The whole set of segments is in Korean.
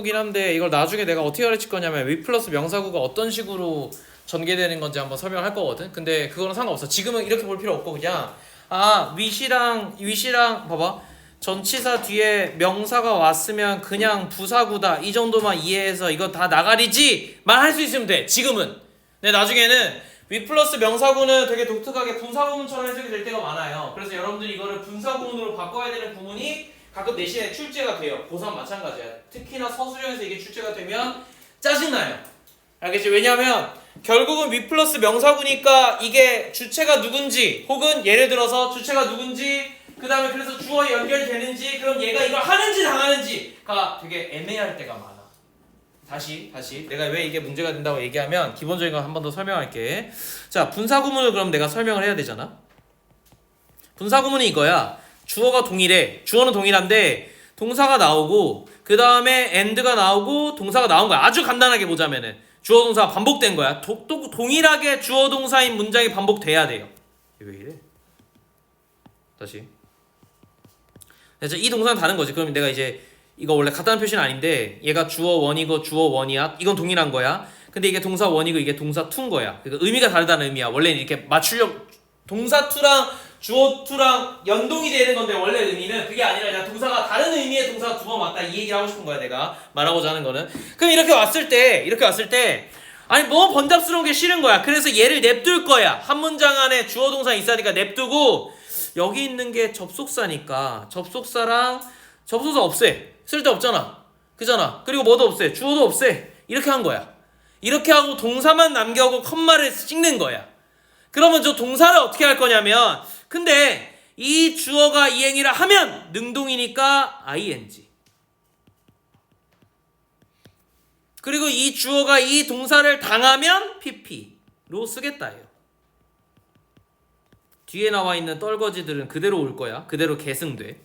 긴 한데 이걸 나중에 내가 어떻게 가르칠 거냐면 위 플러스 명사구가 어떤 식으로 전개되는 건지 한번 설명할 거거든. 근데 그거는 상관없어. 지금은 이렇게 볼 필요 없고 그냥 위시랑 봐봐. 전치사 뒤에 명사가 왔으면 그냥 부사구다 이 정도만 이해해서 이거 다 나가리지만 할 수 있으면 돼. 지금은. 근데 나중에는 위 플러스 명사구는 되게 독특하게 분사구문처럼 해석이 될 때가 많아요. 그래서 여러분들이 이거를 분사구문으로 바꿔야 되는 부분이 가끔 내신에 출제가 돼요. 고3 마찬가지야. 특히나 서술형에서 이게 출제가 되면 짜증나요. 알겠지? 왜냐하면 결국은 위 플러스 명사구니까 이게 주체가 누군지 혹은 예를 들어서 주체가 누군지 그 다음에 그래서 주어에 연결되는지 그럼 얘가 이걸 하는지 당하는지가 되게 애매할 때가 많아. 다시 내가 왜 이게 문제가 된다고 얘기하면 기본적인 거 한 번 더 설명할게. 자, 분사구문을 그럼 내가 설명을 해야 되잖아. 분사구문이 이거야. 주어가 동일해. 주어는 동일한데 동사가 나오고 그 다음에 and가 나오고 동사가 나온 거야. 아주 간단하게 보자면은 주어 동사가 반복된 거야. 또 동일하게 주어 동사인 문장이 반복돼야 돼요. 왜 이래? 다시. 이 동사는 다른 거지. 그럼 내가 이제 이거 원래 같다는 표시는 아닌데 얘가 주어 원이고 주어 원이야. 이건 동일한 거야. 근데 이게 동사 원이고 이게 동사 투인 거야. 그러니까 의미가 다르다는 의미야. 원래는 이렇게 맞추려고 동사 투랑 주어 투랑 연동이 되는 건데 원래 의미는 그게 아니라 그냥 동사가 다른 의미의 동사가 두 번 왔다 이 얘기를 하고 싶은 거야. 내가 말하고자 하는 거는. 그럼 이렇게 왔을 때 아니 너무 번잡스러운 게 싫은 거야. 그래서 얘를 냅둘 거야. 한 문장 안에 주어 동사 있으니까 냅두고 여기 있는 게 접속사니까 접속사 없애. 쓸데없잖아. 그잖아. 그리고 뭐도 없애. 주어도 없애. 이렇게 한 거야. 이렇게 하고 동사만 남겨오고 컴마를 찍는 거야. 그러면 저 동사를 어떻게 할 거냐면 근데 이 주어가 이 행위를 하면 능동이니까 ing. 그리고 이 주어가 이 동사를 당하면 pp로 쓰겠다예요. 뒤에 나와 있는 떨거지들은 그대로 올 거야. 그대로 계승돼.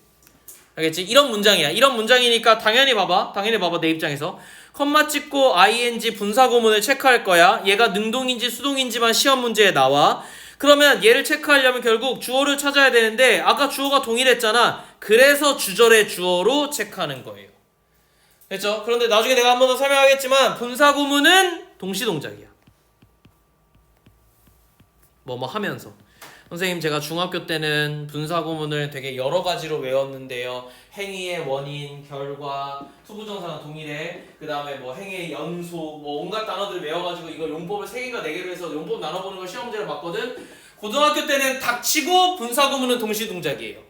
알겠지? 이런 문장이야. 이런 문장이니까 당연히 봐봐. 내 입장에서 컴마 찍고 ing 분사구문을 체크할 거야. 얘가 능동인지 수동인지만 시험 문제에 나와. 그러면 얘를 체크하려면 결국 주어를 찾아야 되는데 아까 주어가 동일했잖아. 그래서 주절의 주어로 체크하는 거예요. 됐죠? 그런데 나중에 내가 한 번 더 설명하겠지만 분사구문은 동시동작이야. 뭐 하면서. 선생님 제가 중학교 때는 분사구문을 되게 여러 가지로 외웠는데요. 행위의 원인, 결과, 투부정사는 동일해. 그 다음에 뭐 행위의 연속, 뭐 온갖 단어들을 외워가지고 이거 용법을 3개인가 4개로 해서 용법 나눠보는 걸 시험 문제로 봤거든. 고등학교 때는 닥치고 분사구문은 동시동작이에요.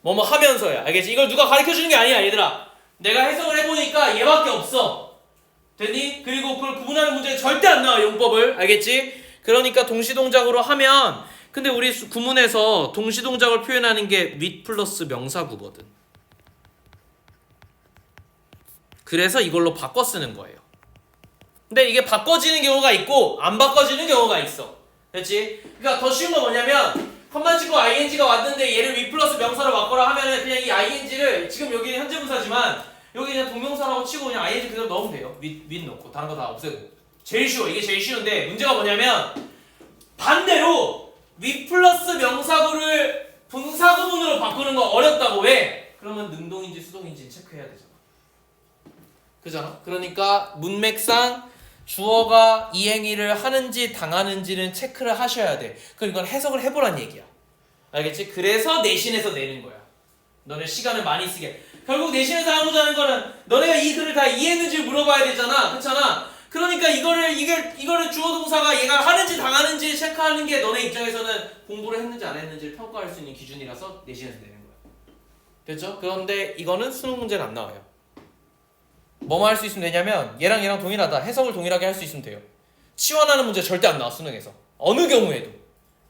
뭐 하면서야. 알겠지? 이걸 누가 가르쳐주는 게 아니야 얘들아. 내가 해석을 해보니까 얘밖에 없어. 됐니? 그리고 그걸 구분하는 문제는 절대 안 나와 용법을. 알겠지? 그러니까 동시동작으로 하면 근데 우리 구문에서 동시동작을 표현하는 게 with 플러스 명사구거든. 그래서 이걸로 바꿔 쓰는 거예요. 근데 이게 바꿔지는 경우가 있고 안 바꿔지는 경우가 있어. 됐지? 그러니까 더 쉬운 건 뭐냐면 컴마 찍고 ing가 왔는데 얘를 with 플러스 명사로 바꿔라 하면은 그냥 이 ing를 지금 여기 현재 분사지만 여기 그냥 동명사라고 치고 그냥 ing 그대로 넣으면 돼요. with 넣고 다른 거 다 없애고. 제일 쉬워. 이게 제일 쉬운데 문제가 뭐냐면 반대로 위 플러스 명사구를 분사구문으로 바꾸는 거 어렵다고. 왜? 그러면 능동인지 수동인지 체크해야 되잖아. 그잖아? 그러니까 문맥상 주어가 이 행위를 하는지 당하는지는 체크를 하셔야 돼. 그럼 이건 해석을 해보란 얘기야. 알겠지? 그래서 내신에서 내는 거야. 너네 시간을 많이 쓰게. 결국 내신에서 하고자 하는 거는 너네가 이 글을 다 이해했는지 물어봐야 되잖아. 그렇잖아? 그러니까 이거를 주어 동사가 얘가 하는지 당하는지 체크하는 게 너네 입장에서는 공부를 했는지 안 했는지를 평가할 수 있는 기준이라서 내신에서 내는 거야. 됐죠? 그런데 이거는 수능 문제는 안 나와요. 뭐만 할 수 있으면 되냐면 얘랑 동일하다. 해석을 동일하게 할 수 있으면 돼요. 치환하는 문제 절대 안 나와 수능에서. 어느 경우에도.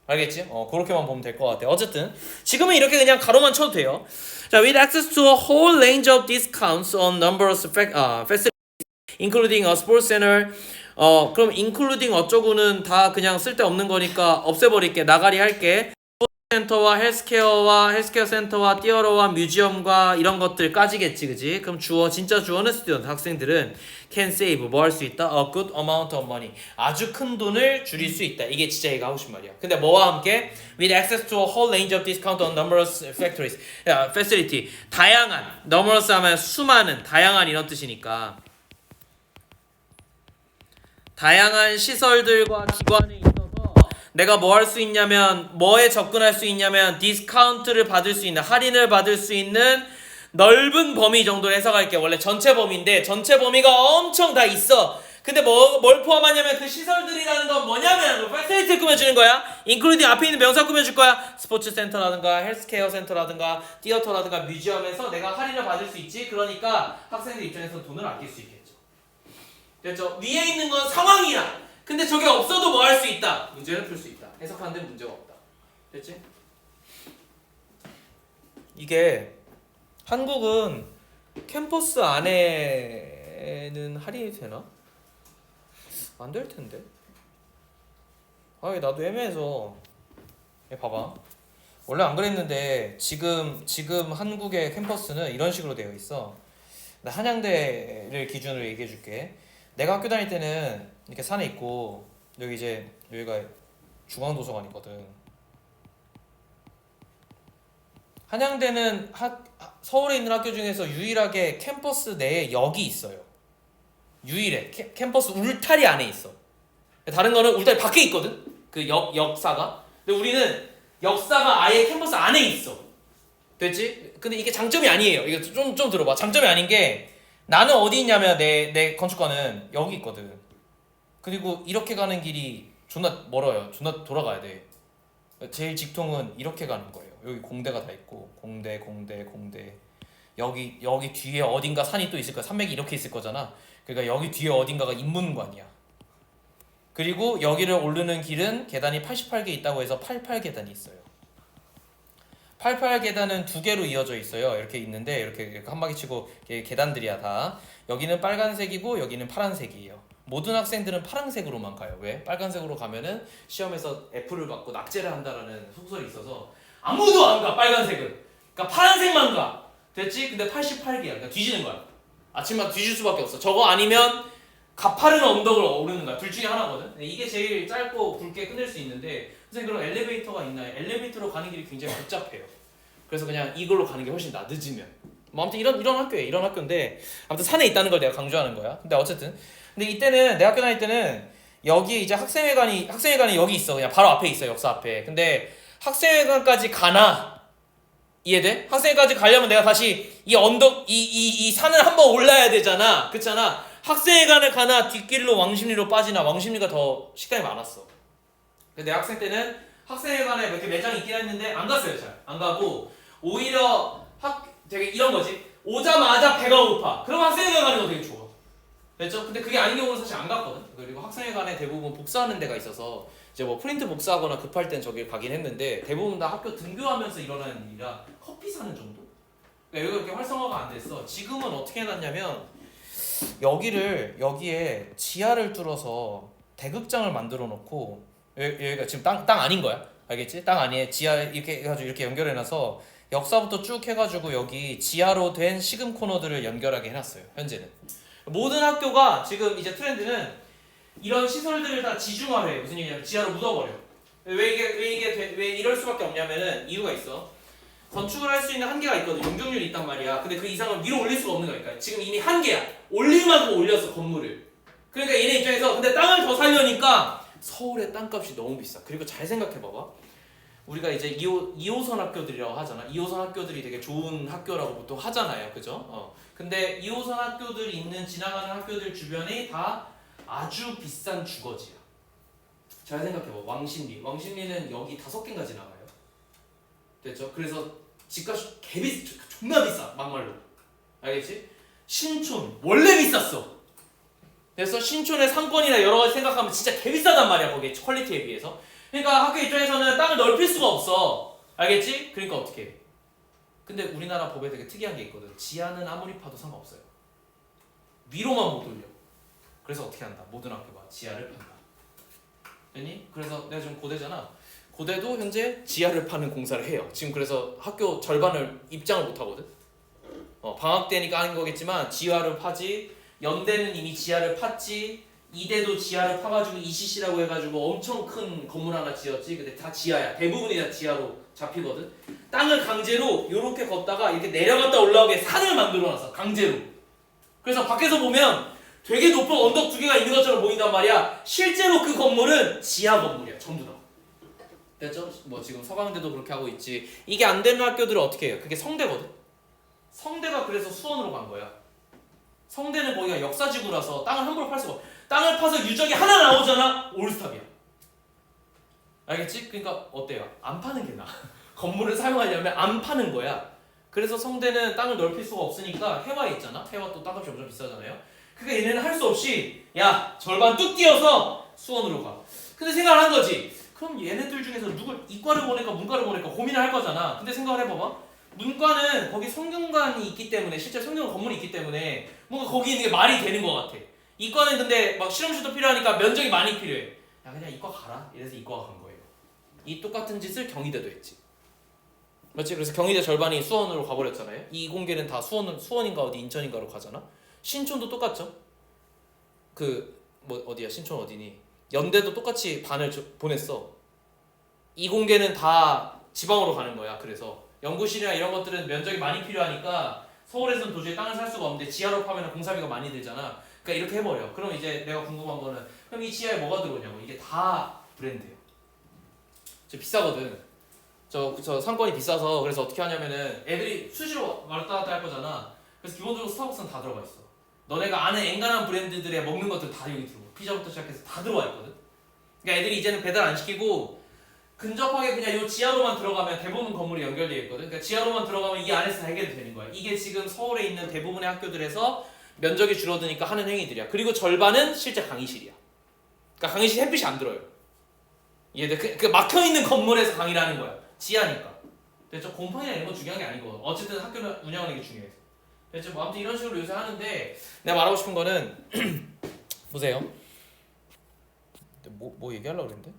알겠지? 그렇게만 보면 될 것 같아. 어쨌든 지금은 이렇게 그냥 가로만 쳐도 돼요. 자, with access to a whole range of discounts on numerous facilities including a sports center. 그럼 including 어쩌고는 다 그냥 쓸데없는 거니까 없애버릴게. 나가리 할게. 센터와 헬스케어 센터와 띠어러와 뮤지엄과 이런 것들까지겠지, 그지? 그럼 진짜 주어는 스튜던트, 학생들은 can save, 뭐 할 수 있다? A good amount of money, 아주 큰 돈을 줄일 수 있다. 이게 진짜 얘가 하고 싶은 말이야. 근데 뭐와 함께? With access to a whole range of discount on numerous factories, facility, 다양한, numerous 하면 수많은, 다양한 이런 뜻이니까 다양한 시설들과 기관에 있어서 내가 뭐 할 수 있냐면, 뭐에 접근할 수 있냐면 디스카운트를 받을 수 있는, 할인을 받을 수 있는 넓은 범위 정도로 해석할게. 원래 전체 범위인데 전체 범위가 엄청 다 있어. 근데 뭘 포함하냐면 그 시설들이라는 건 뭐냐면 패시리티를 꾸며주는 거야. 인클루딩 앞에 있는 명사 꾸며줄 거야. 스포츠 센터라든가 헬스케어 센터라든가 티어터라든가 뮤지엄에서 내가 할인을 받을 수 있지. 그러니까 학생들 입장에서 돈을 아낄 수 있겠죠. 됐죠? 위에 있는 건 상황이야. 근데 저게 없어도 뭐 할 수 있다? 문제를 풀 수 있다. 해석하는데 문제가 없다. 됐지? 이게 한국은 캠퍼스 안에는 할인이 되나? 안 될 텐데. 나도 애매해서. 봐봐. 원래 안 그랬는데 지금 한국의 캠퍼스는 이런 식으로 되어 있어. 나 한양대를 기준으로 얘기해 줄게. 내가 학교 다닐 때는 이렇게 산에 있고 여기가 중앙도서관이거든. 한양대는 서울에 있는 학교 중에서 유일하게 캠퍼스 내에 역이 있어요. 유일해. 캠퍼스 울타리 안에 있어. 다른 거는 울타리 밖에 있거든. 그 역사가. 근데 우리는 역사가 아예 캠퍼스 안에 있어. 됐지? 근데 이게 장점이 아니에요. 이거 좀 들어봐. 장점이 아닌 게 나는 어디 있냐면 내 건축과는 여기 있거든. 그리고 이렇게 가는 길이 존나 멀어요. 존나 돌아가야 돼. 제일 직통은 이렇게 가는 거예요. 여기 공대가 다 있고 공대 여기 뒤에 어딘가 산이 또 있을 거야. 산맥이 이렇게 있을 거잖아. 그러니까 여기 뒤에 어딘가가 인문관이야. 그리고 여기를 오르는 길은 계단이 88개 있다고 해서 88계단이 있어요. 88계단은 두 개로 이어져 있어요. 이렇게 있는데 이렇게 한 바퀴 치고 계단들이야 다. 여기는 빨간색이고 여기는 파란색이에요. 모든 학생들은 파란색으로만 가요. 왜? 빨간색으로 가면은 시험에서 F를 받고 낙제를 한다라는 속설이 있어서 아무도 안 가. 빨간색은. 그러니까 파란색만 가. 됐지? 근데 88개야. 그러니까 뒤지는 거야. 아침마다 뒤질 수밖에 없어. 저거 아니면 가파른 언덕을 오르는 거야. 둘 중에 하나거든. 이게 제일 짧고 굵게 끝낼 수 있는데 선생님 그럼 엘리베이터가 있나요? 엘리베이터로 가는 길이 굉장히 복잡해요. 그래서 그냥 이걸로 가는 게 훨씬 나. 늦으면. 뭐 아무튼 이런 학교예요. 이런 학교인데 아무튼 산에 있다는 걸 내가 강조하는 거야. 근데 어쨌든 근데 이때는 내 학교 다닐 때는 여기 이제 학생회관이 여기 있어. 그냥 바로 앞에 있어. 역사 앞에. 근데 학생회관까지 가나? 이해돼? 학생회관까지 가려면 내가 다시 이 언덕 이 산을 한번 올라야 되잖아. 그렇잖아. 학생회관을 가나 뒷길로 왕십리로 빠지나. 왕십리가 더 식당이 많았어. 근데 내 학생 때는 학생회관에 이렇게 매장이 있긴 했는데 안 갔어요. 잘 안 가고 오히려 되게 이런 거지. 오자마자 배가 고파. 그럼 학생회관 가는 거 되게 좋아. 됐죠? 근데 그게 아닌 경우는 사실 안 갔거든. 그리고 학생회관에 대부분 복사하는 데가 있어서 이제 뭐 프린트 복사하거나 급할 땐 저길 가긴 했는데 대부분 다 학교 등교하면서 일어나는 일이라 커피 사는 정도? 그러니까 여기가 그렇게 활성화가 안 됐어. 지금은 어떻게 해놨냐면 여기에 지하를 뚫어서 대극장을 만들어 놓고 여기가 지금 땅 아닌 거야. 알겠지? 땅 아니에 지하 이렇게 해가지고 이렇게 연결해놔서 역사부터 쭉 해가지고 여기 지하로 된 시금 코너들을 연결하게 해놨어요. 현재는 모든 학교가 지금 이제 트렌드는 이런 시설들을 다 지중화해. 무슨 얘기냐면 지하로 묻어버려. 왜 이럴 수밖에 없냐면은 이유가 있어. 건축을 할 수 있는 한계가 있거든. 용적률이 있단 말이야. 근데 그 이상을 위로 올릴 수가 없는 거니까. 지금 이미 한계야. 올릴 만큼 올렸어 건물을. 그러니까 얘네 입장에서 근데 땅을 더 살려니까 서울의 땅값이 너무 비싸. 그리고 잘 생각해봐봐. 우리가 이제 2호선 학교들이라고 하잖아. 2호선 학교들이 되게 좋은 학교라고 보통 하잖아요. 그죠? 근데 2호선 학교들이 있는 지나가는 학교들 주변이 다 아주 비싼 주거지야. 잘 생각해봐. 왕십리는 여기 5개인가 지나가요. 됐죠? 그래서 집값이 존나 비싸. 막말로. 알겠지? 신촌 원래 비쌌어. 그래서 신촌의 상권이나 여러 가지 생각하면 진짜 개비싸단 말이야. 거기에 퀄리티에 비해서. 그러니까 학교 입장에서는 땅을 넓힐 수가 없어. 알겠지? 그러니까 어떻게 해? 근데 우리나라 법에 되게 특이한 게 있거든. 지하는 아무리 파도 상관없어요. 위로만 못 올려. 그래서 어떻게 한다? 모든 학교가 지하를 판다. 됐니? 그래서 내가 지금 고대잖아. 고대도 현재 지하를 파는 공사를 해요. 지금 그래서 학교 절반을 입장을 못 하거든. 방학 때니까 하는 거겠지만 지하를 파지. 연대는 이미 지하를 팠지. 이대도 지하를 파가지고 ECC라고 해가지고 엄청 큰 건물 하나 지었지. 근데 다 지하야. 대부분이 다 지하로 잡히거든. 땅을 강제로 이렇게 걷다가 이렇게 내려갔다 올라오게 산을 만들어놨어. 강제로. 그래서 밖에서 보면 되게 높은 언덕 두 개가 있는 것처럼 보인단 말이야. 실제로 그 건물은 지하 건물이야. 전부 다. 됐죠? 뭐 지금 서강대도 그렇게 하고 있지. 이게 안 되는 학교들은 어떻게 해요? 그게 성대거든. 성대가 그래서 수원으로 간 거야. 성대는 거기가 역사지구라서 땅을 함부로 팔 수가 없어. 땅을 파서 유적이 하나 나오잖아. 올스탑이야. 알겠지? 그러니까 어때요? 안 파는 게 나아. 건물을 사용하려면 안 파는 거야. 그래서 성대는 땅을 넓힐 수가 없으니까 해화에 있잖아. 해화 또 땅값이 엄청 비싸잖아요. 그러니까 얘네는 할 수 없이 야 절반 뚝 띄어서 수원으로 가. 근데 생각을 한 거지. 그럼 얘네들 중에서 누굴 이과를 보낼까 문과를 보낼까 고민을 할 거잖아. 근데 생각을 해봐봐. 문과는 거기 성균관이 있기 때문에 실제 성균관 건물이 있기 때문에 뭔가 거기 있는 게 말이 되는 것 같아. 이과는 근데 막 실험실도 필요하니까 면적이 많이 필요해. 야 그냥 이과 가라. 이래서 이과가 간 거예요. 이 똑같은 짓을 경희대도 했지. 맞지? 그래서 경희대 절반이 수원으로 가버렸잖아요. 이 이공계는 다 수원인가 어디 인천인가로 가잖아. 신촌도 똑같죠. 그 뭐 어디야 신촌 어디니? 연대도 똑같이 반을 보냈어. 이공계는 다 지방으로 가는 거야. 그래서 연구실이나 이런 것들은 면적이 많이 필요하니까 서울에서는 도저히 땅을 살 수가 없는데 지하로 파면 공사비가 많이 들잖아. 그러니까 이렇게 해버려. 그럼 이제 내가 궁금한 거는 그럼 이 지하에 뭐가 들어오냐고. 이게 다 브랜드예요. 저 비싸거든. 저 상권이 비싸서 그래서 어떻게 하냐면은 애들이 수시로 왔다 갔다 할 거잖아. 그래서 기본적으로 스타벅스는 다 들어가 있어. 너네가 아는 엔간한 브랜드들의 먹는 것들 다 여기 들어와. 피자부터 시작해서 다 들어와 있거든. 그러니까 애들이 이제는 배달 안 시키고 근접하게 그냥 요 지하로만 들어가면 대부분 건물이 연결되어 있거든. 그러니까 지하로만 들어가면 이 안에서 다 해결이 되는 거야. 이게 지금 서울에 있는 대부분의 학교들에서 면적이 줄어드니까 하는 행위들이야. 그리고 절반은 실제 강의실이야. 그러니까 강의실 햇빛이 안 들어요. 이게 그 막혀 있는 건물에서 강의를 하는 거야. 지하니까. 됐죠? 곰팡이나 이런 거 중요한 게 아니고 어쨌든 학교를 운영하는 게 중요해. 됐죠? 뭐 아무튼 이런 식으로 요새 하는데 내가 말하고 싶은 거는 보세요. 뭐 얘기하려고 그랬는데?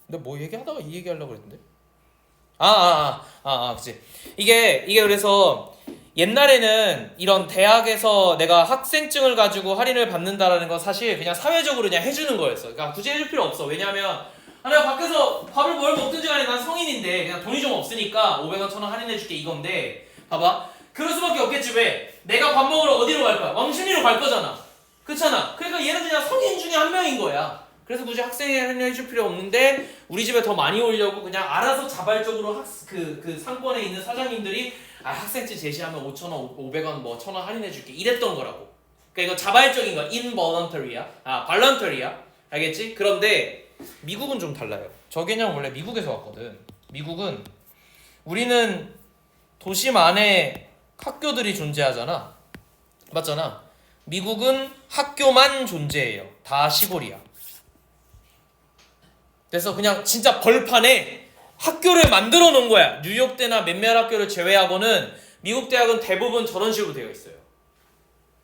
근데 뭐 얘기하다가 이 얘기하려고 그랬는데? 그치. 이게 그래서 옛날에는 이런 대학에서 내가 학생증을 가지고 할인을 받는다라는 건 사실 그냥 사회적으로 그냥 해주는 거였어. 그러니까 굳이 해줄 필요 없어. 왜냐하면 내가 밖에서 밥을 뭘 먹든지 간에 난 성인인데 그냥 돈이 좀 없으니까 500원, 1000원 할인해줄게 이건데 봐봐. 그럴 수밖에 없겠지. 왜? 내가 밥 먹으러 어디로 갈 거야? 왕십리로 갈 거잖아. 그렇잖아. 그러니까 얘는 그냥 성인 중에 한 명인 거야. 그래서 굳이 학생에 할인해줄 필요 없는데 우리 집에 더 많이 오려고 그냥 알아서 자발적으로 그 상권에 있는 사장님들이 학생증 제시하면 5,000원, 500원, 뭐 1,000원 할인해줄게 이랬던 거라고. 그러니까 이건 자발적인 거야. involuntary야. voluntary야. 알겠지? 그런데 미국은 좀 달라요. 저 개념 원래 미국에서 왔거든. 미국은 우리는 도심 안에 학교들이 존재하잖아. 맞잖아. 미국은 학교만 존재해요. 다 시골이야. 그래서 그냥 진짜 벌판에 학교를 만들어 놓은 거야. 뉴욕대나 몇몇 학교를 제외하고는 미국 대학은 대부분 저런 식으로 되어 있어요.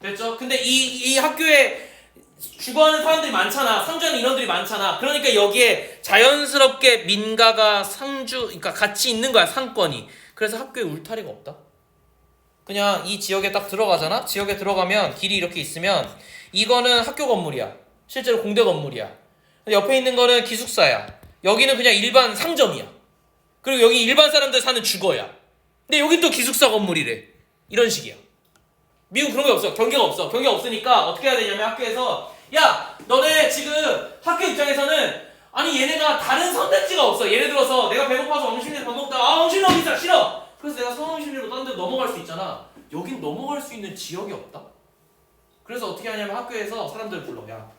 됐죠? 근데 이 학교에 주거하는 사람들이 많잖아. 상주하는 인원들이 많잖아. 그러니까 여기에 자연스럽게 민가가 그러니까 같이 있는 거야. 상권이. 그래서 학교에 울타리가 없다. 그냥 이 지역에 딱 들어가잖아. 지역에 들어가면 길이 이렇게 있으면 이거는 학교 건물이야. 실제로 공대 건물이야. 옆에 있는 거는 기숙사야. 여기는 그냥 일반 상점이야. 그리고 여기 일반 사람들 사는 주거야. 근데 여긴 또 기숙사 건물이래. 이런 식이야. 미국 그런 게 없어. 경계가 없어. 경계가 없으니까 어떻게 해야 되냐면 학교에서 야 너네 지금 학교 입장에서는 아니 얘네가 다른 선택지가 없어. 예를 들어서 내가 배고파서 왕십리에서 밥 먹다가 왕십리 어디 있어? 싫어. 그래서 내가 성왕십리로 다른 데로 넘어갈 수 있잖아. 여긴 넘어갈 수 있는 지역이 없다. 그래서 어떻게 하냐면 학교에서 사람들을 불러. 야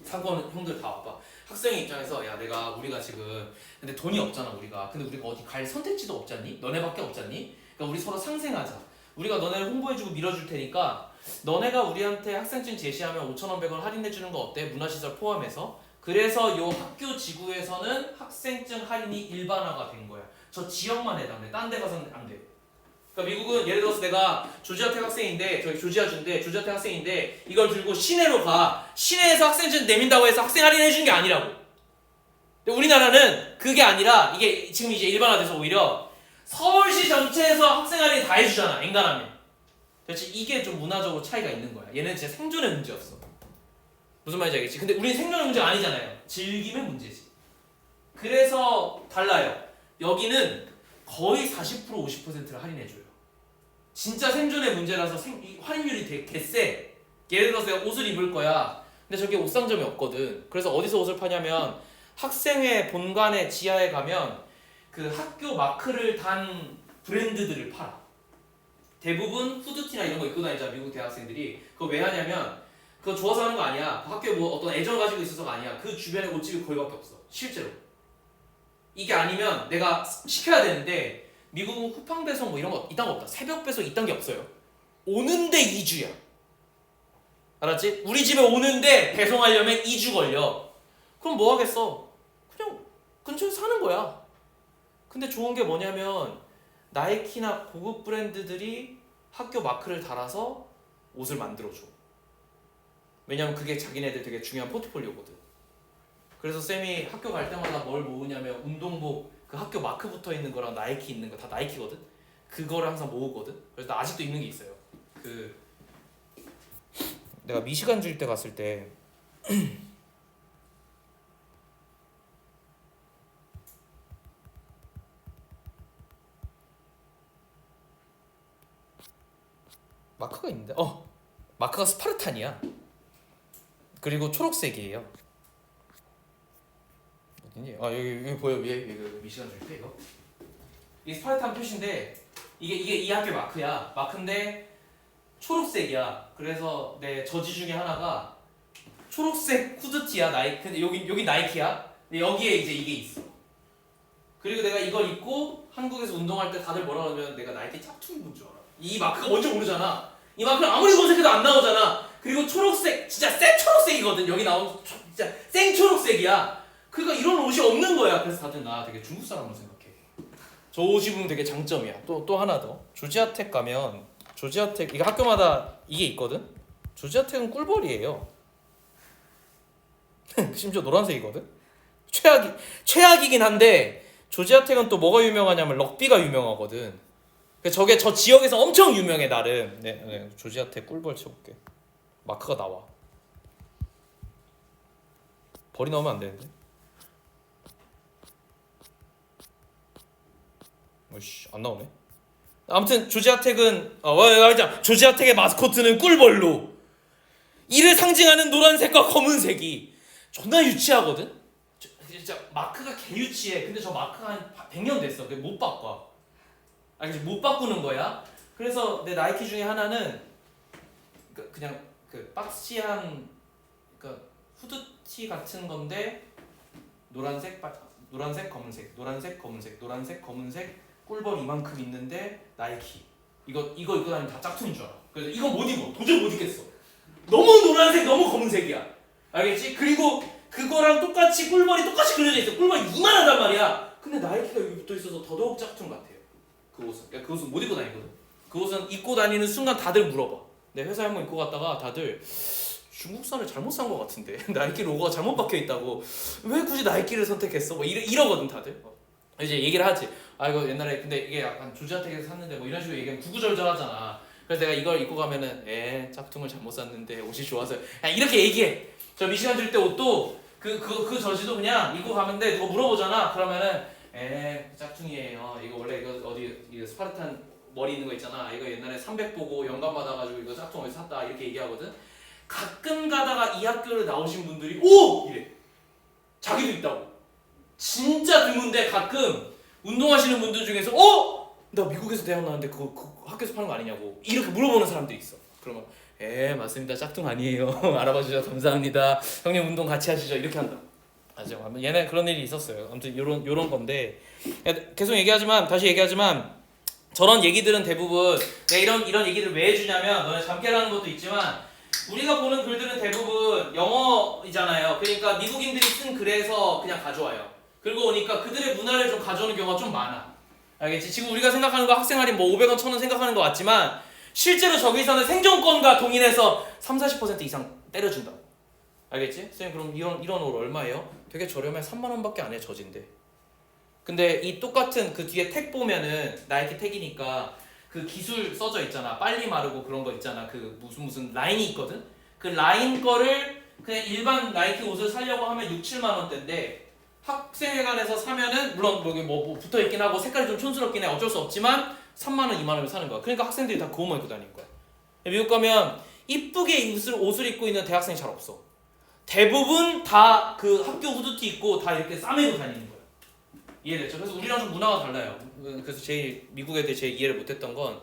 상권 형들 다 와봐. 학생의 입장에서 야 우리가 지금 근데 돈이 없잖아 우리가. 근데 우리가 어디 갈 선택지도 없잖니? 너네밖에 없잖니? 그러니까 우리 서로 상생하자. 우리가 너네를 홍보해주고 밀어줄 테니까 너네가 우리한테 학생증 제시하면 5,000원, 100원 할인해주는 거 어때? 문화시설 포함해서. 그래서 요 학교 지구에서는 학생증 할인이 일반화가 된 거야. 저 지역만 해당돼. 딴 데 가서는 안 돼. 그러니까 미국은 예를 들어서 내가 조지아텍 학생인데 저기 조지아주인데 조지아텍 학생인데 이걸 들고 시내로 가. 시내에서 학생증 내민다고 해서 학생 할인해 주는 게 아니라고. 근데 우리나라는 그게 아니라 이게 지금 이제 일반화돼서 오히려 서울시 전체에서 학생 할인 다 해주잖아. 엔간하면. 그렇지? 이게 좀 문화적으로 차이가 있는 거야. 얘는 진짜 생존의 문제였어. 무슨 말인지 알겠지? 근데 우리는 생존의 문제가 아니잖아요. 즐김의 문제지. 그래서 달라요. 여기는 거의 40% 50%를 할인해줘요. 진짜 생존의 문제라서 할인율이 되게 세. 예를 들어서 내가 옷을 입을 거야. 근데 저기 옷 상점이 없거든. 그래서 어디서 옷을 파냐면 학생회 본관의 지하에 가면 그 학교 마크를 단 브랜드들을 팔아. 대부분 후드티나 이런 거 입고 다니잖아. 미국 대학생들이. 그거 왜 하냐면 그거 좋아서 하는 거 아니야. 그 학교에 뭐 어떤 애정을 가지고 있어서가 아니야. 그 주변에 옷집이 거기밖에 없어. 실제로. 이게 아니면 내가 시켜야 되는데 미국은 쿠팡 배송 뭐 이런 거 이딴 거 없다. 새벽 배송 이딴 게 없어요. 오는데 2주야. 알았지? 우리 집에 오는데 배송하려면 2주 걸려. 그럼 뭐 하겠어? 그냥 근처에서 사는 거야. 근데 좋은 게 뭐냐면 나이키나 고급 브랜드들이 학교 마크를 달아서 옷을 만들어줘. 왜냐면 그게 자기네들 되게 중요한 포트폴리오거든. 그래서 쌤이 학교 갈 때마다 뭘 모으냐면 운동복 그 학교 마크 붙어 있는 거랑 나이키 있는 거 다 나이키거든. 그거를 항상 모으거든. 그래서 나 아직도 있는 게 있어요. 그 내가 미시간 줄 때 갔을 때 마크가 있는데 마크가 스파르탄이야. 그리고 초록색이에요. 어디니? 여기 보여 위에 미시간 줄 때 이거. 이게 스파르탄 표시인데 이게 이 학교 마크야. 마크인데 초록색이야. 그래서 내 저지 중에 하나가 초록색 후드티야. 나이키. 근데 여기 나이키야. 근데 여기에 이제 이게 있어. 그리고 내가 이걸 입고 한국에서 운동할 때 다들 뭐라 그러면 내가 나이키 짝퉁 입은 줄 알아. 이 마크가 뭔지 모르잖아. 이 마크는 아무리 검색해도 안 나오잖아. 그리고 초록색 진짜 생 초록색이거든. 여기 나온 진짜 생 초록색이야. 그러니까 이런 옷이 없는 거야. 그래서 다들 나 되게 중국 사람으로 생각해. 저 옷 입으면 되게 장점이야. 또 하나 더. 조지아텍 가면 조지아텍 이거 학교마다 이게 있거든. 조지아텍은 꿀벌이에요. 심지어 노란색이거든. 최악이긴 한데 조지아텍은 또 뭐가 유명하냐면 럭비가 유명하거든. 저게 저 지역에서 엄청 유명해 나름. 네, 조지아텍 꿀벌 쳐볼게. 마크가 나와. 벌이 나오면 안 되는데. 오씨 안 나오네. 아무튼 조지아텍은 조지아텍의 마스코트는 꿀벌로. 이를 상징하는 노란색과 검은색이 존나 유치하거든. 진짜 마크가 개 유치해. 근데 저 마크가 한 100년 됐어. 못 바꿔. 못 바꾸는 거야. 그래서 내 나이키 중에 하나는 그냥 그 박시한 후드티 같은 건데 노란색 검은색 노란색 검은색 노란색 검은색 꿀벌 이만큼 있는데 나이키 이거 입고 다니면 다 짝퉁인 줄 알아. 그래서 이거 못 입어. 도저히 못 입겠어. 너무 노란색 너무 검은색이야. 알겠지? 그리고 그거랑 똑같이 꿀벌이 똑같이 그려져 있어. 꿀벌이 이만하단 말이야. 근데 나이키가 여기 붙어 있어서 더더욱 짝퉁 같아요. 그 옷은 못 입고 다니거든. 그 옷은 입고 다니는 순간 다들 물어봐. 내 회사에 한번 입고 갔다가 다들 중국산을 잘못 산 것 같은데 나이키 로고가 잘못 박혀 있다고 왜 굳이 나이키를 선택했어? 뭐 이러거든 다들. 이제 얘기를 하지. 이거 옛날에 근데 이게 약간 조지아텍에서 샀는데 뭐 이런 식으로 얘기하면 구구절절하잖아. 그래서 내가 이걸 입고 가면은 짝퉁을 잘못 샀는데 옷이 좋아서 이렇게 얘기해. 저 미시간 줄 때 옷도 그 저지도 그냥 입고 가는데 누가 물어보잖아. 그러면은 짝퉁이에요. 이거 원래 이거 어디 이거 스파르탄 머리 있는 거 있잖아. 이거 옛날에 300 보고 영감 받아가지고 이거 짝퉁 어디서 샀다 이렇게 얘기하거든. 가끔 가다가 이 학교를 나오신 분들이 오! 이래. 자기도 있다고. 진짜 드문데 가끔 운동하시는 분들 중에서 나 미국에서 대학 나왔는데 그거 학교에서 파는 거 아니냐고 이렇게 물어보는 사람들이 있어. 그러면 맞습니다. 짝퉁 아니에요. 알아봐 주셔서 감사합니다. 형님 운동 같이 하시죠. 이렇게 한다. 맞아. 얘네 그런 일이 있었어요. 아무튼 요런 건데 계속 다시 얘기하지만 저런 얘기들은 대부분 내가 이런 얘기를 왜 해주냐면 너네 잠깨라는 것도 있지만 우리가 보는 글들은 대부분 영어이잖아요. 그러니까 미국인들이 쓴 글에서 그냥 가져와요. 그리고 오니까 그들의 문화를 좀 가져오는 경우가 좀 많아. 알겠지? 지금 우리가 생각하는 거 학생 할인 뭐 500원, 1000원 생각하는 것 같지만 실제로 저기서는 생존권과 동일해서 30-40% 이상 때려준다고. 알겠지? 선생님 그럼 이런 옷 얼마예요? 되게 저렴해. 3만 원밖에 안 해. 저진데. 근데 이 똑같은 그 뒤에 택 보면은 나이키 택이니까 그 기술 써져 있잖아. 빨리 마르고 그런 거 있잖아. 그 무슨 라인이 있거든. 그 라인 거를 그냥 일반 나이키 옷을 사려고 하면 6-7만 원대인데 학생회관에서 사면은 물론 뭐 붙어 있긴 하고 색깔이 좀 촌스럽긴 해. 어쩔 수 없지만 3만 원, 2만 원에 사는 거야. 그러니까 학생들이 다 그것만 입고 다니는 거야. 미국 가면 이쁘게 옷을 입고 있는 대학생이 잘 없어. 대부분 다 그 학교 후드티 입고 다 이렇게 싸매고 다니는 거야. 이해됐죠? 그래서 우리랑 좀 문화가 달라요. 그래서 미국 애들이 제일 이해를 못했던 건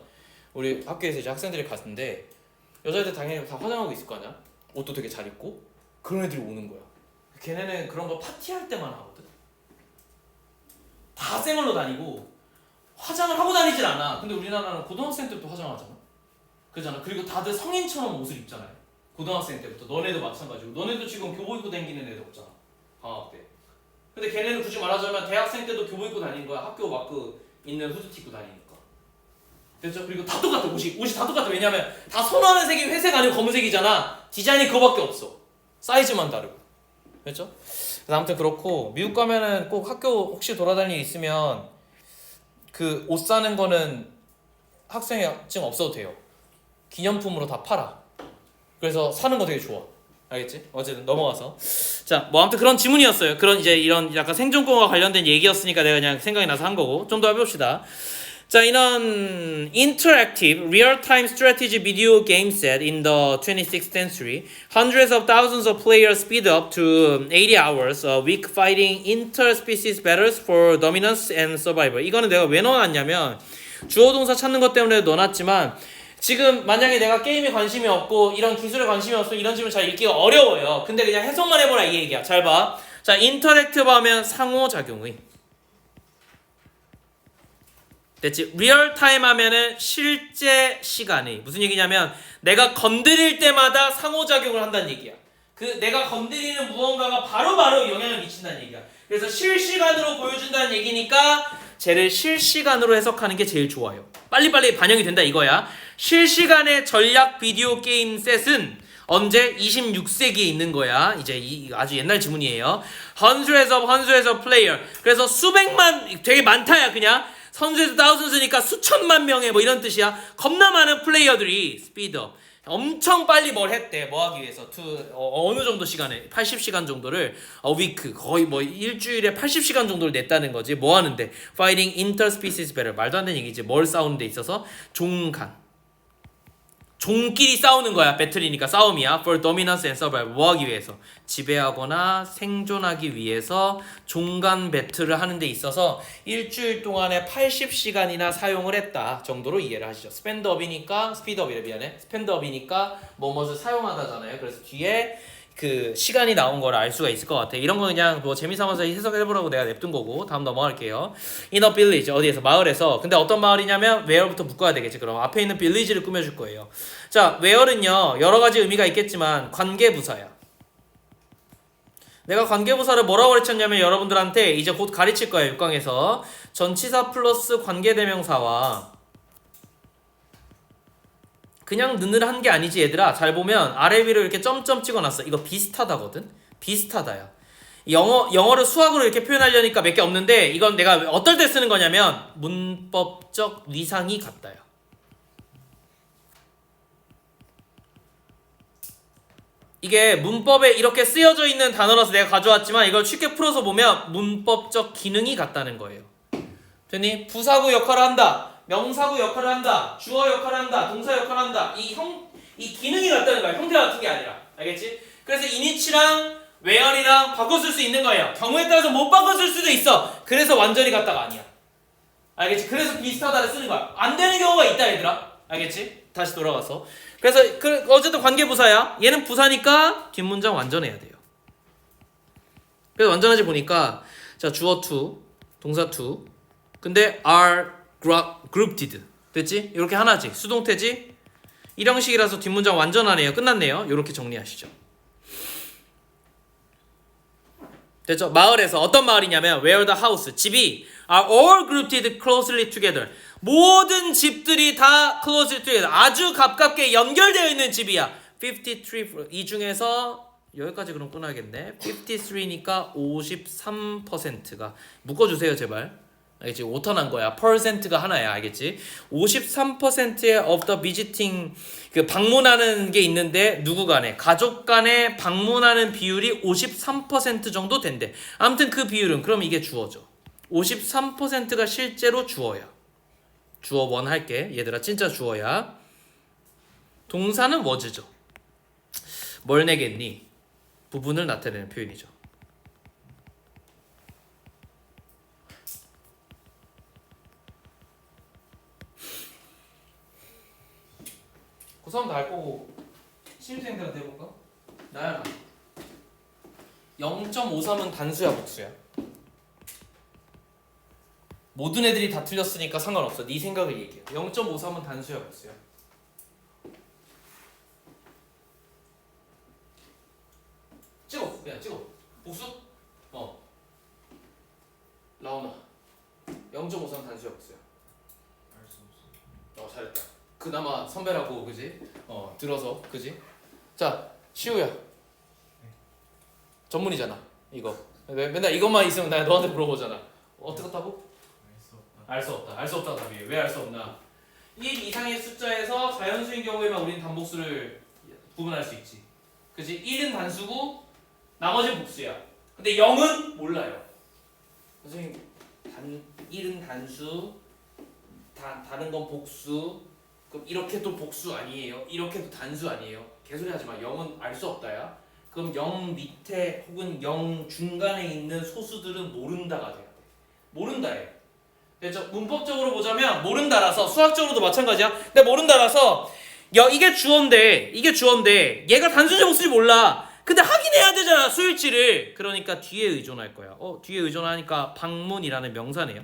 우리 학교에서 이제 학생들이 갔는데 여자애들 당연히 다 화장하고 있을 거 아니야? 옷도 되게 잘 입고 그런 애들이 오는 거야. 걔네는 그런 거 파티할 때만 하거든. 다 생얼로 다니고 화장을 하고 다니질 않아. 근데 우리나라는 고등학생 때부터 화장하잖아. 그러잖아. 그리고 다들 성인처럼 옷을 입잖아요. 고등학생 때부터. 너네도 마찬가지고. 너네도 지금 교복 입고 다니는 애들 없잖아. 방학 때. 근데 걔네는 굳이 말하자면 대학생 때도 교복 입고 다니는 거야. 학교 마크 있는 후드티 입고 다니니까. 됐죠? 그리고 다 똑같아. 옷이 다 똑같아. 왜냐면 다 선호하는 색이 회색 아니면 검은색이잖아. 디자인이 그거밖에 없어. 사이즈만 다르고. 됐죠? 그래서 아무튼 그렇고 미국 가면은 꼭 학교 혹시 돌아다닐 일 있으면 그 옷 사는 거는 학생증 없어도 돼요. 기념품으로 다 팔아. 그래서 사는 거 되게 좋아. 알겠지? 어쨌든 넘어가서 자, 뭐 아무튼 그런 지문이었어요. 그런 이제 이런 약간 생존권과 관련된 얘기였으니까 내가 그냥 생각이 나서 한 거고 좀 더 해봅시다. 자, 이런 interactive real-time strategy video game set in the 26th century, hundreds of thousands of players speed up to 80 hours a week fighting interspecies battles for dominance and survival. 이거는 내가 왜 넣어놨냐면 주어 동사 찾는 것 때문에 넣어놨지만 지금 만약에 내가 게임에 관심이 없고 이런 기술에 관심이 없으면 이런 질문 잘 읽기가 어려워요. 근데 그냥 해석만 해보라 이 얘기야. 잘 봐. 자, 인터랙티브 하면 상호작용의. 됐지? 리얼타임 하면은 실제 시간의. 무슨 얘기냐면 내가 건드릴 때마다 상호작용을 한다는 얘기야. 그 내가 건드리는 무언가가 바로바로 영향을 미친다는 얘기야. 그래서 실시간으로 보여준다는 얘기니까 쟤를 실시간으로 해석하는 게 제일 좋아요. 빨리빨리 반영이 된다 이거야. 실시간의 전략 비디오 게임 셋은 언제? 26세기에 있는 거야. 이제 아주 옛날 지문이에요. hundreds of player. 그래서 수백만, 되게 많다야 그냥. hundreds thousands니까 수천만 명의 뭐 이런 뜻이야. 겁나 많은 플레이어들이 스피드업. 엄청 빨리 뭘 했대. 뭐 하기 위해서? 어느 정도 시간에? 80시간 정도를 week 거의 뭐 일주일에 80시간 정도를 냈다는 거지. 뭐 하는데? Fighting interspecies battle. 말도 안 되는 얘기지. 뭘 싸우는 데 있어서? 종끼리 싸우는 거야. 배틀이니까 싸움이야. For dominance and survival. 뭐 하기 위해서? 지배하거나 생존하기 위해서 종간 배틀을 하는 데 있어서 일주일 동안에 80시간이나 사용을 했다 정도로 이해를 하시죠. 스펜드업이니까 스피드업이래 미안해. 스펜드업이니까 뭐뭇을 사용하다잖아요. 그래서 뒤에 그 시간이 나온 걸 알 수가 있을 것 같아. 이런 거 그냥 뭐 재미삼아서 해석해보라고 내가 냅둔 거고. 다음 넘어갈게요. In a village. 어디에서? 마을에서. 근데 어떤 마을이냐면 where부터 묶어야 되겠지. 그럼 앞에 있는 village를 꾸며줄 거예요. 자, where는요 여러 가지 의미가 있겠지만 관계부사야. 내가 관계부사를 뭐라고 가르쳤냐면 여러분들한테 이제 곧 가르칠 거예요. 6강에서 전치사 플러스 관계대명사와 그냥 느느한 게 아니지 얘들아. 잘 보면 아래 위로 이렇게 점점 찍어놨어. 이거 비슷하다거든. 비슷하다야. 영어를 수학으로 이렇게 표현하려니까 몇 개 없는데 이건 내가 어떨 때 쓰는 거냐면 문법적 위상이 같다요. 이게 문법에 이렇게 쓰여져 있는 단어라서 내가 가져왔지만 이걸 쉽게 풀어서 보면 문법적 기능이 같다는 거예요. 됐니? 부사구 역할을 한다. 명사구 역할을 한다. 주어 역할을 한다. 동사 역할을 한다. 이 기능이 같다는 거야. 형태가 같은 게 아니라. 알겠지? 그래서 이니치랑 where이랑 바꿔 쓸 수 있는 거예요. 경우에 따라서 못 바꿔 쓸 수도 있어. 그래서 완전히 같다가 아니야. 알겠지? 그래서 비슷하다를 쓰는 거야. 안 되는 경우가 있다 얘들아. 알겠지? 다시 돌아가서. 그래서 어쨌든 관계부사야. 얘는 부사니까 뒷문장 완전해야 돼요. 그래서 완전하지 보니까 자 주어 to, 동사 to. 근데 are grouped. 됐지? 이렇게 하나지. 수동태지? 이 형식이라서 뒷문장 완전하네요. 끝났네요. 이렇게 정리하시죠. 됐죠? 마을에서 어떤 마을이냐면 where the house 집이 are all grouped closely together. 모든 집들이 다 closely together. 아주 가깝게 연결되어 있는 집이야. 53. 이 중에서 여기까지 그럼 끊어야겠네. 53니까 53%가 묶어주세요 제발. 알겠지? 오턴한 거야. 퍼센트가 하나야. 알겠지? 53%의 of the visiting 그 방문하는 게 있는데 누구 간에 가족 간에 방문하는 비율이 53% 정도 된대. 아무튼 그 비율은 그럼 이게 주어죠. 53%가 실제로 주어야. 주어 원 할게. 얘들아 진짜 주어야. 동사는 was죠. 뭘 내겠니? 부분을 나타내는 표현이죠. 고3 다 할 거고 신입생들한테 해볼까? 나야 나. 0.53은 단수야 복수야? 모든 애들이 다 틀렸으니까 상관없어. 네 생각을 얘기해. 0.53은 단수야 복수야? 찍어. 그냥 찍어. 복수? 라오나 0.53은 단수야 복수야? 알 수 없어. 잘했다. 그나마 선배라고 그지? 들어서 그지? 자 시우야. 전문이잖아 이거. 맨날 이것만 있으면 나 너한테 물어보잖아. 어떻다고? 알 수 없다. 알 수 없다 답이에요. 왜 알 수 없나? 1 이상의 숫자에서 자연수인 경우에만 우리는 단복수를 구분할 수 있지. 그지? 1은 단수고 나머지는 복수야. 근데 0은 몰라요. 선생님 1은 단수, 다른 건 복수. 그럼 이렇게도 복수 아니에요? 이렇게도 단수 아니에요? 개소리 하지 마. 0은 알 수 없다야. 그럼 0 밑에 혹은 0 중간에 있는 소수들은 모른다가 돼야 돼. 모른다예요. 그래서 문법적으로 보자면 모른다라서 수학적으로도 마찬가지야. 근데 모른다라서 이게 주어인데 얘가 단수인지 복수인지 몰라. 근데 확인해야 되잖아 수일치를. 그러니까 뒤에 의존할 거야. 뒤에 의존하니까 방문이라는 명사네요.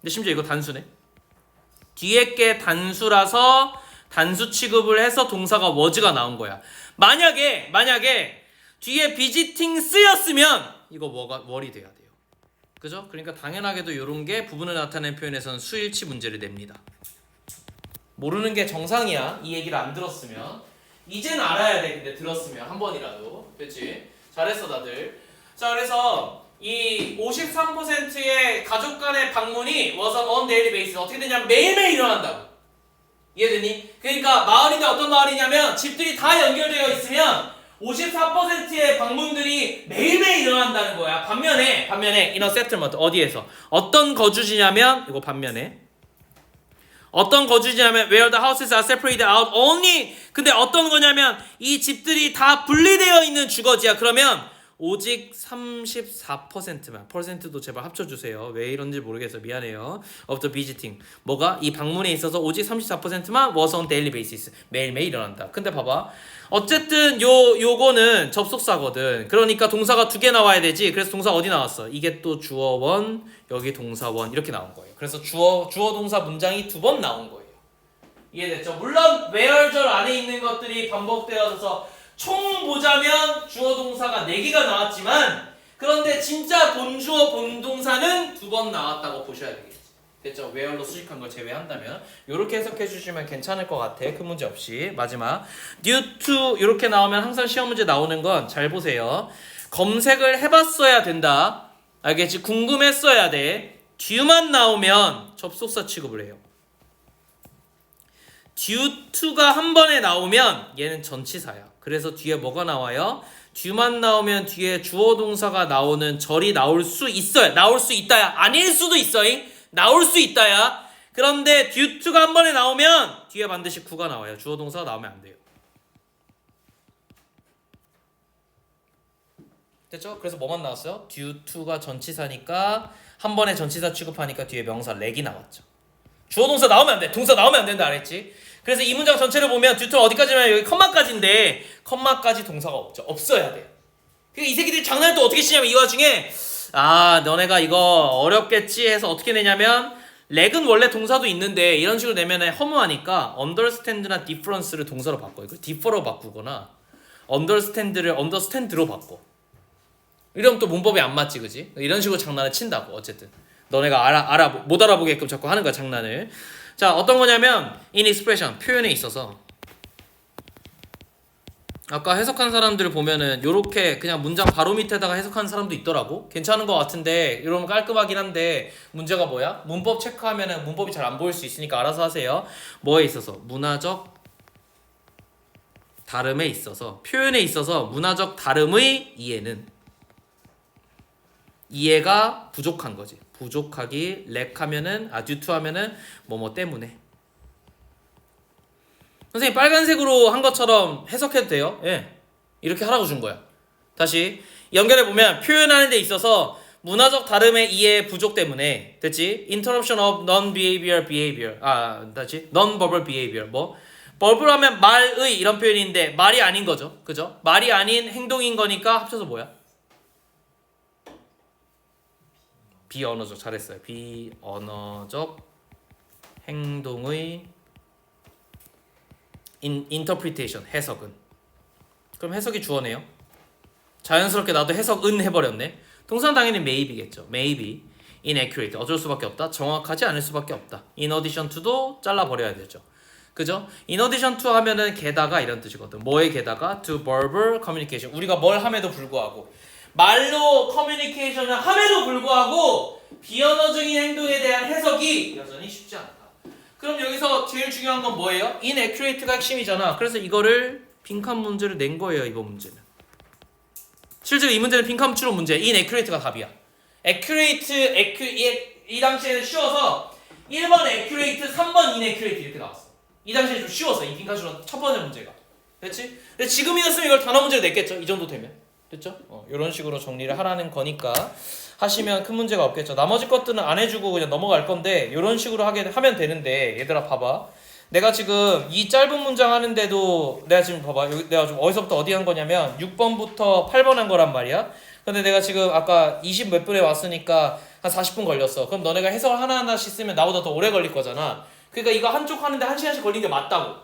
근데 심지어 이거 단수네. 뒤에 게 단수라서 단수 취급을 해서 동사가 was가 나온 거야. 만약에 뒤에 visiting 쓰였으면 이거 what이 돼야 돼요. 그죠? 그러니까 당연하게도 이런 게 부분을 나타내는 표현에서는 수일치 문제를 냅니다. 모르는 게 정상이야. 이 얘기를 안 들었으면. 이젠 알아야 돼. 근데 들었으면 한 번이라도. 그렇지? 잘했어 다들. 자 그래서 이 53%의 가족 간의 방문이 was on daily basis 어떻게 되냐면 매일매일 일어난다고. 이해되니? 그러니까 마을인데 어떤 마을이냐면 집들이 다 연결되어 있으면 54%의 방문들이 매일매일 일어난다는 거야. 반면에 in a settlement 어디에서? 어떤 거주지냐면 이거 반면에 어떤 거주지냐면 where the houses are separated out only. 근데 어떤 거냐면 이 집들이 다 분리되어 있는 주거지야. 그러면 오직 34%만 퍼센트도 제발 합쳐주세요. 왜 이런지 모르겠어. 미안해요. of the visiting 뭐가? 이 방문에 있어서 오직 34%만 was on daily basis 매일매일 일어난다. 근데 봐봐. 어쨌든 요거는 접속사거든. 그러니까 동사가 두 개 나와야 되지. 그래서 동사 어디 나왔어? 이게 또 주어 원 여기 동사 원 이렇게 나온 거예요. 그래서 주어 동사 문장이 두 번 나온 거예요. 이해됐죠? 물론 where절 안에 있는 것들이 반복되어서 총 보자면 주어 동사가 4개가 나왔지만 그런데 진짜 본주어 본동사는 2번 나왔다고 보셔야 되겠지. 됐죠? where로 수식한 걸 제외한다면 이렇게 해석해 주시면 괜찮을 것 같아. 큰 문제 없이. 마지막 due to 이렇게 나오면 항상 시험 문제 나오는 건 잘 보세요. 검색을 해봤어야 된다. 알겠지? 궁금했어야 돼. due만 나오면 접속사 취급을 해요. due to가 한 번에 나오면 얘는 전치사야. 그래서 뒤에 뭐가 나와요? due만 나오면 뒤에 주어 동사가 나오는 절이 나올 수 있어요. 나올 수 있다야. 아닐 수도 있어잉. 나올 수 있다야. 그런데 due to가 한 번에 나오면 뒤에 반드시 구가 나와요. 주어 동사가 나오면 안 돼요. 됐죠? 그래서 뭐만 나왔어요? due to가 전치사니까 한 번에 전치사 취급하니까 뒤에 명사 렉이 나왔죠. 주어 동사 나오면 안 돼. 동사 나오면 안 된다 알았지? 그래서 이 문장 전체를 보면 듀트는 어디까지냐면 여기 컴마까지인데 컴마까지 동사가 없죠. 없어야 돼. 그러니까 이 새끼들이 장난을 또 어떻게 치냐면 이 와중에 너네가 이거 어렵겠지 해서 어떻게 내냐면 렉은 원래 동사도 있는데 이런 식으로 내면 허무하니까 understand나 difference를 동사로 바꿔. 이걸 differ로 바꾸거나 understand를 understand로 바꿔. 이러면 또 문법이 안 맞지 그지? 이런 식으로 장난을 친다고 어쨌든. 너네가 못 알아보게끔 자꾸 하는 거야, 장난을. 자, 어떤 거냐면 in expression, 표현에 있어서 아까 해석한 사람들 보면은 요렇게 그냥 문장 바로 밑에다가 해석하는 사람도 있더라고. 괜찮은 것 같은데 이러면 깔끔하긴 한데 문제가 뭐야? 문법 체크하면은 문법이 잘 안 보일 수 있으니까 알아서 하세요. 뭐에 있어서? 문화적 다름에 있어서, 표현에 있어서 문화적 다름의 이해가 부족한 거지. 부족하기, 렉하면은 due to 하면은 뭐뭐 때문에. 선생님 빨간색으로 한 것처럼 해석해도 돼요? 예. 이렇게 하라고 준 거야. 다시 연결해 보면 표현하는 데 있어서 문화적 다름의 이해 부족 때문에 됐지? Interruption of non-behavior behavior. 다시 non-verbal behavior. 뭐 verbal 하면 말의 이런 표현인데 말이 아닌 거죠. 그죠? 말이 아닌 행동인 거니까 합쳐서 뭐야? 비언어적. 잘했어요. 비언어적 행동의 interpretation, 해석은. 그럼 해석이 주어네요. 자연스럽게 나도 해석은 해버렸네. 동사는 당연히 maybe겠죠. maybe, inaccurate, 어쩔 수밖에 없다. 정확하지 않을 수밖에 없다. in addition to도 잘라버려야 되죠. 그죠? in addition to 하면은 게다가 이런 뜻이거든. 뭐에 게다가? to verbal communication. 우리가 뭘 함에도 불구하고 말로 커뮤니케이션을 함에도 불구하고 비언어적인 행동에 대한 해석이 여전히 쉽지 않다. 그럼 여기서 제일 중요한 건 뭐예요? inaccurate가 핵심이잖아. 그래서 이거를 빈칸 문제를 낸 거예요, 이번 문제는. 실제로 이 문제는 빈칸 추론 문제. inaccurate가 답이야. 이 당시에는 쉬워서 1번 accurate, 3번 inaccurate 이렇게 나왔어. 이 당시에 좀 쉬웠어. 이 빈칸 추론 첫 번째 문제가. 됐지? 근데 지금이었으면 이걸 단어 문제로 냈겠죠? 이 정도 되면. 됐죠? 이런 식으로 정리를 하라는 거니까 하시면 큰 문제가 없겠죠. 나머지 것들은 안 해주고 그냥 넘어갈 건데 이런 식으로 하면 되는데 얘들아 봐봐. 내가 지금 이 짧은 문장 하는데도 내가 지금 봐봐. 내가 좀 어디서부터 어디 한 거냐면 6번부터 8번 한 거란 말이야. 근데 내가 지금 아까 20 몇 분에 왔으니까 한 40분 걸렸어. 그럼 너네가 해석을 하나하나씩 쓰면 나보다 더 오래 걸릴 거잖아. 그러니까 이거 한쪽 하는데 1시간씩 걸린 게 맞다고.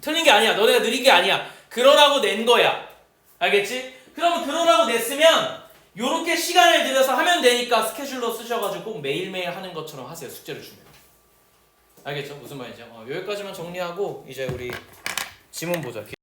틀린 게 아니야. 너네가 느린 게 아니야. 그러라고 낸 거야. 알겠지? 그러면 그러라고 냈으면 요렇게 시간을 들여서 하면 되니까 스케줄로 쓰셔가지고 꼭 매일매일 하는 것처럼 하세요. 숙제를 주면. 알겠죠? 무슨 말인지. 여기까지만 정리하고 이제 우리 지문 보자.